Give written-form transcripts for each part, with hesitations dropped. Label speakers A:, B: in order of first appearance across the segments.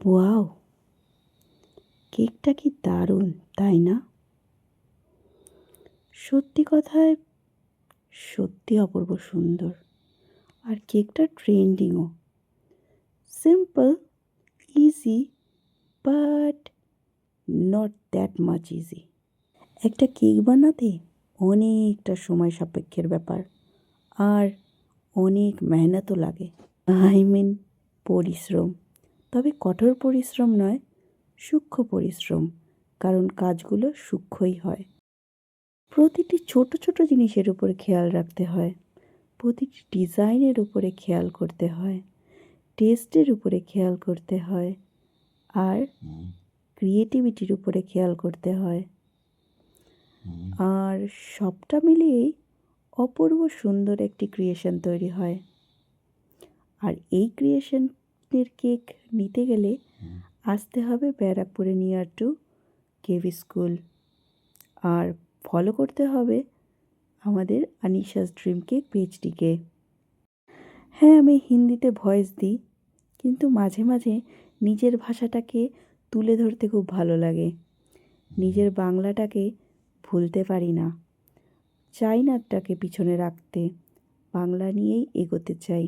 A: Wow, কেকটা কি দারুণ, তাই না? সত্যি কথায় সত্যি অপূর্ব সুন্দর। আর কেকটা ট্রেন্ডিংও। Simple, easy, but not that much easy. একটা কেক বানাতে অনেকটা সময় সাপেক্ষের ব্যাপার, আর অনেক মেহনতও লাগে। আই মিন পরিশ্রম। তবে কঠোর পরিশ্রম নয়, সূক্ষ্ম পরিশ্রম, কারণ কাজগুলো সূক্ষ্মই হয়। প্রতিটি ছোট ছোট জিনিসের উপর খেয়াল রাখতে হয়, প্রতিটি ডিজাইনের উপরে খেয়াল করতে হয়, টেস্টের উপরে খেয়াল করতে হয়, আর ক্রিয়েটিভিটির উপরে খেয়াল করতে হয়। আর সবটা মিলিয়েই অপূর্ব সুন্দর একটি ক্রিয়েশন তৈরি হয়। আর এই ক্রিয়েশনের কেক নিতে গেলে আসতে হবে ব্যারাকপুরে নিয়ার টু কেভি স্কুল, আর ফলো করতে হবে আমাদের আনিশাস ড্রিম কেক পেজটিকে। হ্যাঁ, আমি হিন্দিতে ভয়েস দিই, কিন্তু মাঝে মাঝে নিজের ভাষাটাকে তুলে ধরতে খুব ভালো লাগে। নিজের বাংলাটাকে ভুলতে পারি না, চাই না তাকে পিছনে রাখতে, বাংলা নিয়েই এগোতে চাই।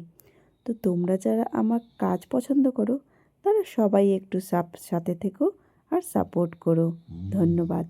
A: তো তোমরা যারা আমার কাজ পছন্দ করো তারা সবাই একটু সাথে থেকো আর সাপোর্ট করো। ধন্যবাদ।